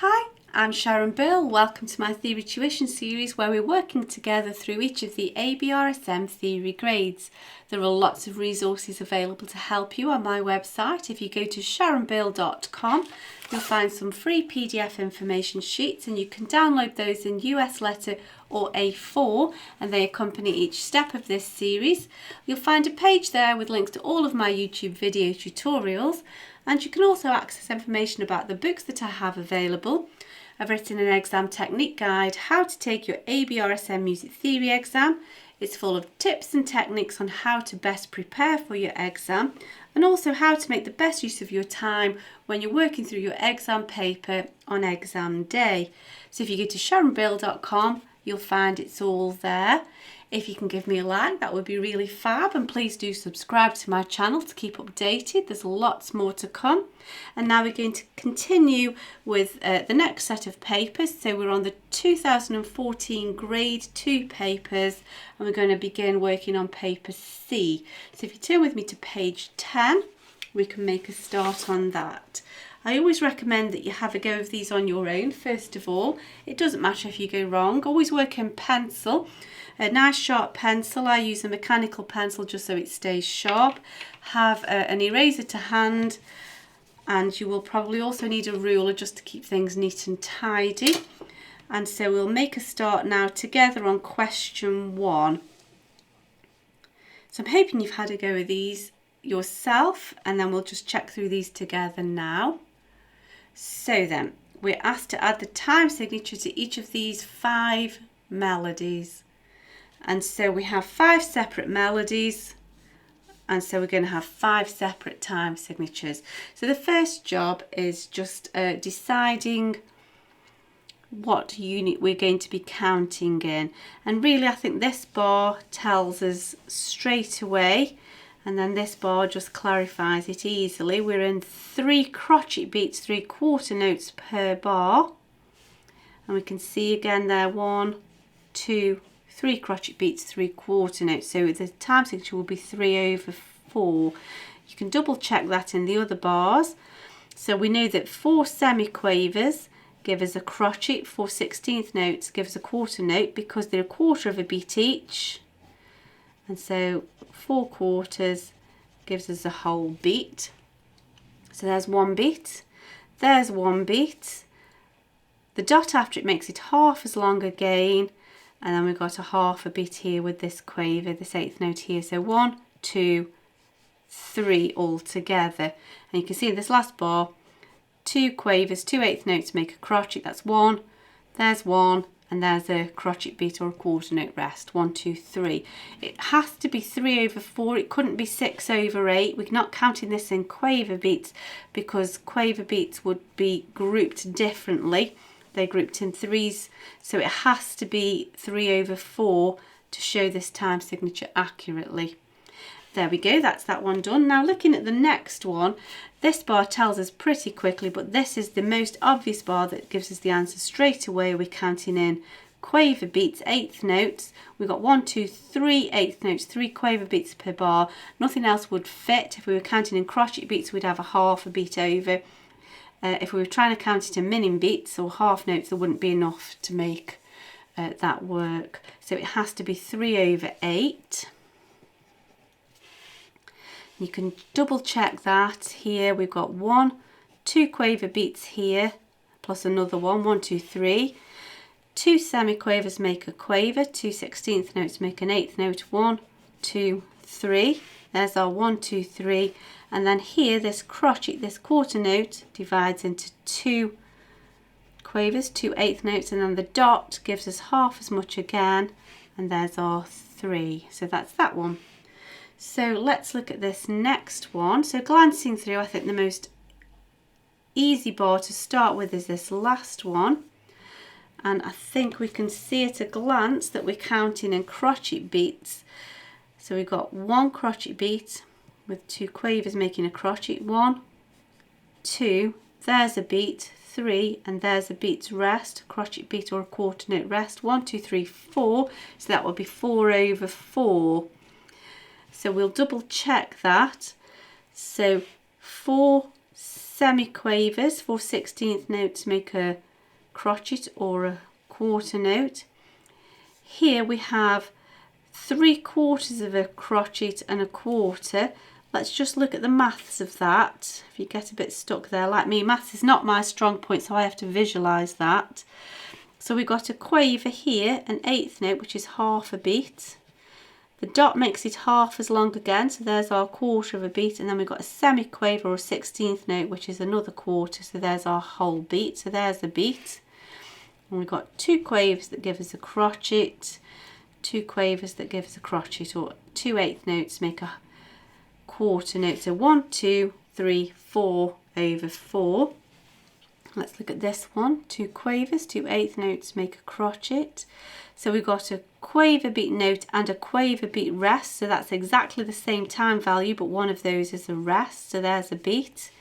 Hi, I'm Sharon Bill. Welcome to my Theory Tuition series where we're working together through each of the ABRSM Theory Grades. There are lots of resources available to help you on my website. If you go to sharonbill.com, you'll find some free PDF information sheets and you can download those in US letter or A4 and they accompany each step of this series. You'll find a page there with links to all of my YouTube video tutorials, and you can also access information about the books that I have available. I've written an exam technique guide, how to take your ABRSM Music Theory Exam. It's full of tips and techniques on how to best prepare for your exam and also how to make the best use of your time when you're working through your exam paper on exam day. So if you go to sharonbill.com, you'll find it's all there. If you can give me a like, that would be really fab, and please do subscribe to my channel to keep updated. There's lots more to come. And now we're going to continue with the next set of papers. So we're on the 2014 Grade 2 papers and we're going to begin working on paper C. So if you turn with me to page 10, we can make a start on that. I always recommend that you have a go of these on your own first of all. It doesn't matter if you go wrong. Always work in pencil. A nice sharp pencil. I use a mechanical pencil just so it stays sharp. Have an eraser to hand, and you will probably also need a ruler just to keep things neat and tidy. And so we'll make a start now together on question 1. So I'm hoping you've had a go of these yourself, and then we'll just check through these together now. So then, we're asked to add the time signature to each of these 5 melodies. And so we have 5 separate melodies, and so we're going to have 5 separate time signatures. So the first job is just deciding what unit we're going to be counting in. And really I think this bar tells us straight away, and then this bar just clarifies it easily. We're in 3 crotchet beats, 3/4 notes per bar. And we can see again there 1, 2, 3 crotchet beats, 3/4 notes. So the time signature will be 3/4. You can double check that in the other bars. So we know that 4 semiquavers give us a crotchet, 4 16th notes give us a quarter note because they're 1/4 of a beat each. And so 4 quarters gives us a whole beat. So there's 1 beat, there's 1 beat. The dot after it makes it half as long again, and then we've got a half a beat here with this quaver, this 8th note here. So 1, 2, 3 all together. And you can see in this last bar, 2 quavers, 2 8th notes make a crotchet. That's 1, there's 1, and there's a crotchet beat or a quarter note rest. 1, 2, 3. It has to be 3/4. It couldn't be 6/8. We're not counting this in quaver beats because quaver beats would be grouped differently. They're grouped in 3s, so it has to be 3/4 to show this time signature accurately. There we go, that's that one done. Now looking at the next one, this bar tells us pretty quickly, but this is the most obvious bar that gives us the answer straight away. We're counting in quaver beats, 8th notes. We've got 1, 2, 3 8th notes, 3 quaver beats per bar. Nothing else would fit. If we were counting in crotchet beats, we'd have a half a beat over. If we were trying to count it in minim beats or half notes, there wouldn't be enough to make that work. So it has to be 3/8. You can double check that here. We've got 1, 2 quaver beats here, plus another 1, 1, 2, 3. 2 semiquavers make a quaver, 2 16th notes make an 8th note. 1, 2, 3. There's our 1, 2, 3. And then here, this crotchet, this quarter note, divides into 2 quavers, 2 8th notes, and then the dot gives us half as much again, and there's our 3. So that's that one. So let's look at this next one. So glancing through, I think the most easy bar to start with is this last one. And I think we can see at a glance that we're counting in crotchet beats. So we've got 1 crotchet beat with 2 quavers making a crotchet. 1, 2, there's a beat, 3, and there's a beat's rest, crotchet beat or a quarter note rest. 1, 2, 3, 4. So that would be 4/4. So we'll double check that. So 4 semiquavers, 4 16th notes make a crotchet or a quarter note. Here we have 3/4 of a crotchet and a quarter. Let's just look at the maths of that. If you get a bit stuck there like me, maths is not my strong point, so I have to visualise that. So we've got a quaver here, an 1/8 note, which is half a beat. The dot makes it half as long again, so there's our 1/4 of a beat, and then we've got a semiquaver or a 16th note, which is another 1/4, so there's our whole beat. So there's the beat. And we've got 2 quavers that give us a crotchet, 2 quavers that give us a crotchet, or 2 1/8 notes make a quarter note. So 1, 2, 3, 4 over 4. Let's look at this one. 2 quavers, 2 1/8 notes make a crotchet. So we've got a quaver beat note and a quaver beat rest. So that's exactly the same time value, but one of those is a rest. So there's a beat.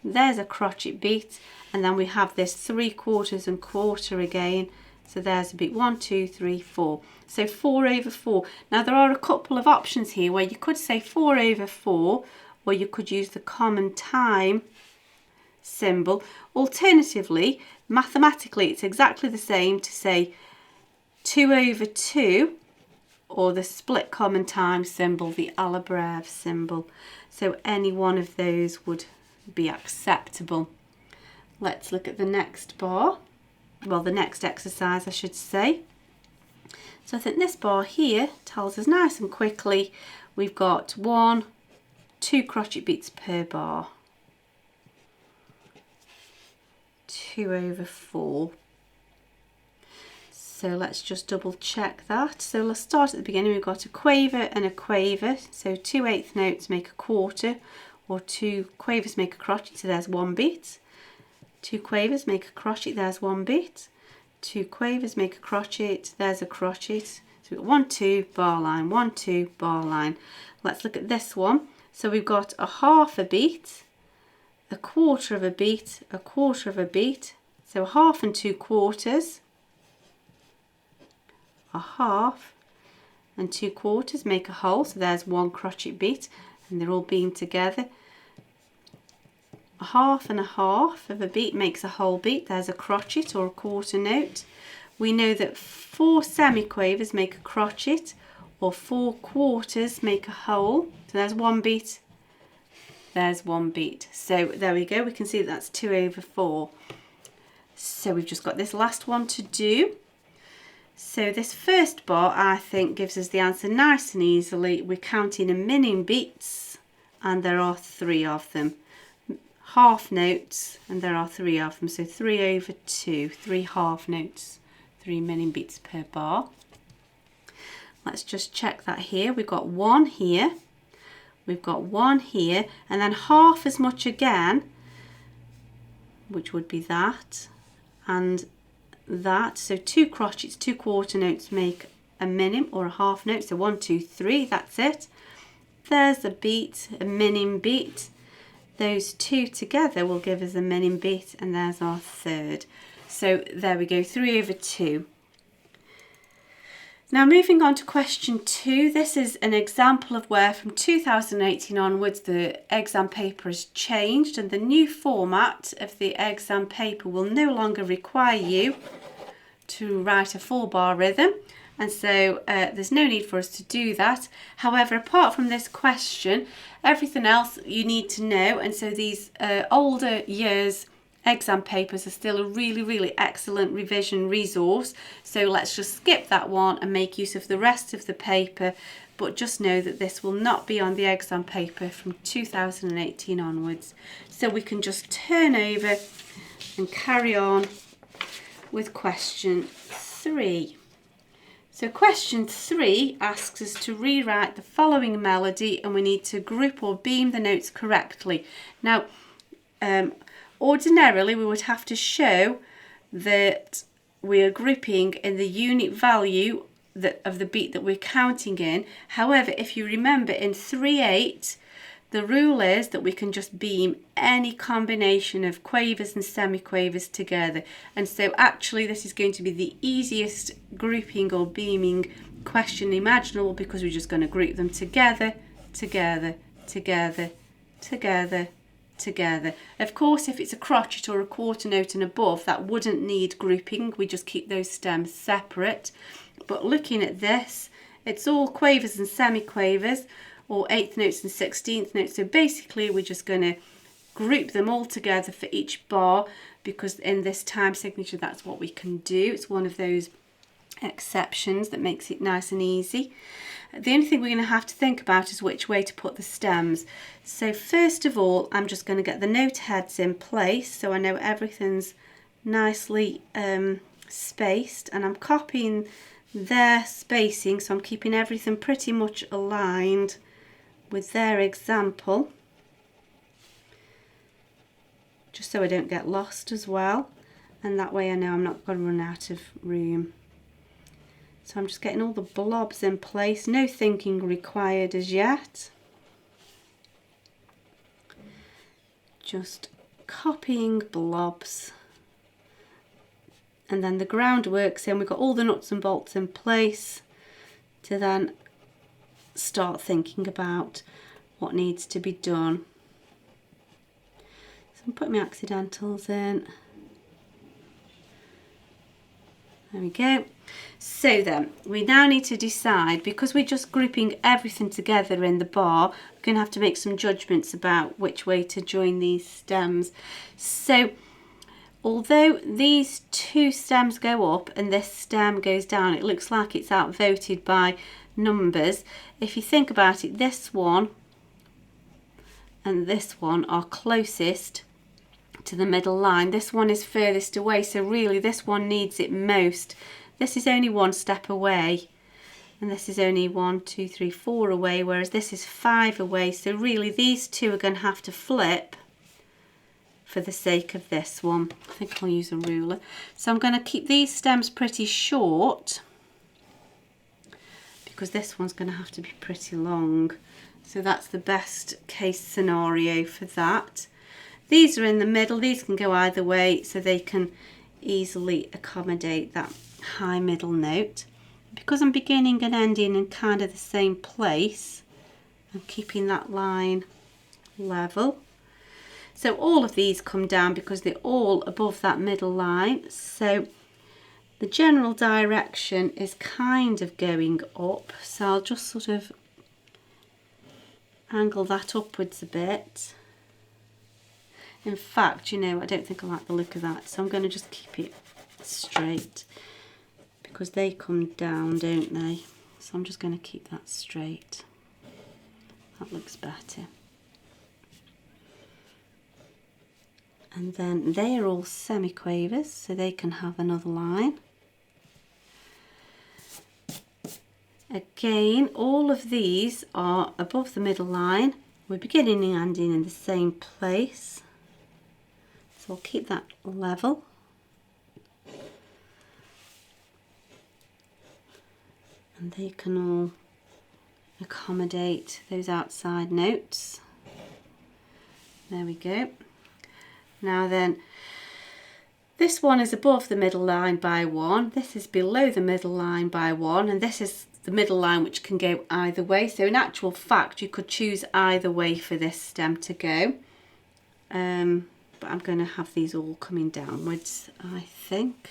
There's a crotchet beat. And then we have this 3/4 and quarter again. So there's a beat. 1, 2, 3, 4. So 4 over 4. Now there are a couple of options here where you could say 4 over 4, or you could use the common time symbol. Alternatively, mathematically, it's exactly the same to say 2 over 2, or the split common time symbol, the ABRSM symbol. So any one of those would be acceptable. Let's look at the next bar. Well, the next exercise, I should say. So I think this bar here tells us nice and quickly we've got 1, 2 crochet beats per bar. 2 over 4. So let's just double check that. So let's start at the beginning. We've got a quaver and a quaver. So 2 1/8 notes make a quarter, or 2 quavers make a crotchet. So there's 1 beat. 2 quavers make a crotchet. There's 1 beat. 2 quavers make a crotchet. There's a crotchet. So we've got 1, 2, bar line, 1, 2, bar line. Let's look at this one. So we've got a half a beat, a quarter of a beat, a quarter of a beat. So a half and 2 quarters. A half and 2 quarters make a whole, so there's 1 crochet beat, and they're all beamed together. A half and a half of a beat makes a whole beat. There's a crotchet or a quarter note. We know that 4 semiquavers make a crotchet, or 4 quarters make a whole. So there's 1 beat. There's 1 beat. So there we go. We can see that that's 2 over 4. So we've just got this last one to do. So this first bar, I think, gives us the answer nice and easily. We're counting a minute beats, and there are 3 of them. Half notes, and there are 3 of them. So 3 over 2, 3 half notes, 3 minute beats per bar. Let's just check that here. We've got 1 here, we've got 1 here, and then half as much again, which would be that, and that. So 2 crotchets, 2 quarter notes make a minim or a half note. So 1, 2, 3, that's it. There's a beat, a minim beat. Those 2 together will give us a minim beat, and there's our third. So there we go, 3 over 2. Now moving on to question 2. This is an example of where from 2018 onwards the exam paper has changed, and the new format of the exam paper will no longer require you to write a full bar rhythm, and so there's no need for us to do that. However, apart from this question, everything else you need to know, and so these older years exam papers are still a really excellent revision resource. So let's just skip that one and make use of the rest of the paper, but just know that this will not be on the exam paper from 2018 onwards. So we can just turn over and carry on with question 3. So question 3 asks us to rewrite the following melody, and we need to group or beam the notes correctly. Now, ordinarily we would have to show that we are grouping in the unit value of the beat that we're counting in. However, if you remember in 3/8, the rule is that we can just beam any combination of quavers and semiquavers together. And so actually this is going to be the easiest grouping or beaming question imaginable, because we're just going to group them together, together, together, together, together. Of course, if it's a crotchet or a quarter note and above, that wouldn't need grouping. We just keep those stems separate. But looking at this, it's all quavers and semiquavers, or eighth notes and 16th notes. So basically we're just going to group them all together for each bar, because in this time signature that's what we can do. It's one of those exceptions that makes it nice and easy. The only thing we're going to have to think about is which way to put the stems. So first of all, I'm just going to get the note heads in place so I know everything's nicely spaced, and I'm copying their spacing, so I'm keeping everything pretty much aligned with their example, just so I don't get lost as well, and that way I know I'm not going to run out of room. So I'm just getting all the blobs in place, no thinking required as yet. Just copying blobs. And then the groundwork's in, we've got all the nuts and bolts in place to then start thinking about what needs to be done. So I'm putting my accidentals in. There we go. So then we now need to decide, because we're just grouping everything together in the bar, we're going to have to make some judgments about which way to join these stems. So although these two stems go up and this stem goes down, it looks like it's outvoted by numbers. If you think about it, this one and this one are closest to the middle line. This one is furthest away, so really this one needs it most. This is only one step away, and this is only 1, 2, 3, 4 away, whereas this is 5 away. So really these two are going to have to flip for the sake of this one. I think I'll use a ruler. So I'm going to keep these stems pretty short, because this one's going to have to be pretty long. So that's the best case scenario for that. These are in the middle. These can go either way, so they can easily accommodate that high middle note. Because I'm beginning and ending in kind of the same place, I'm keeping that line level. So all of these come down because they're all above that middle line. So the general direction is kind of going up. So I'll just sort of angle that upwards a bit. In fact, you know, I don't think I like the look of that, so I'm going to just keep it straight, because they come down, don't they? So I'm just going to keep that straight. That looks better. And then they are all semiquavers, so they can have another line. Again, all of these are above the middle line. We're beginning and ending in the same place. So I'll keep that level. And they can all accommodate those outside notes. There we go. Now then, this one is above the middle line by 1, this is below the middle line by 1, and this is the middle line which can go either way. So in actual fact, you could choose either way for this stem to go. But I'm going to have these all coming downwards, I think.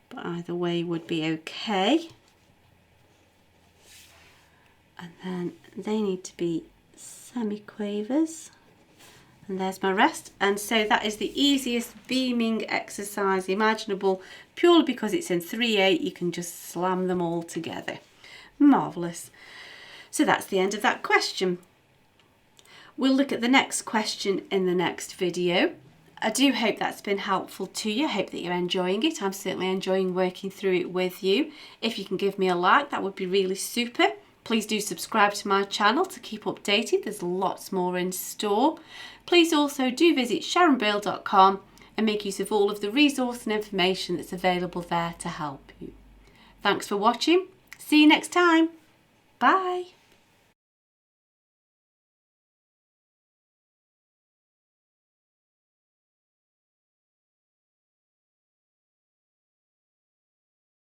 But either way would be okay. And then they need to be semiquavers. And there's my rest. And so that is the easiest beaming exercise imaginable, purely because it's in 3/8. You can just slam them all together. Marvellous. So that's the end of that question. We'll look at the next question in the next video. I do hope that's been helpful to you. I hope that you're enjoying it. I'm certainly enjoying working through it with you. If you can give me a like, that would be really super. Please do subscribe to my channel to keep updated. There's lots more in store. Please also do visit sharonbale.com and make use of all of the resource and information that's available there to help you. Thanks for watching. See you next time. Bye.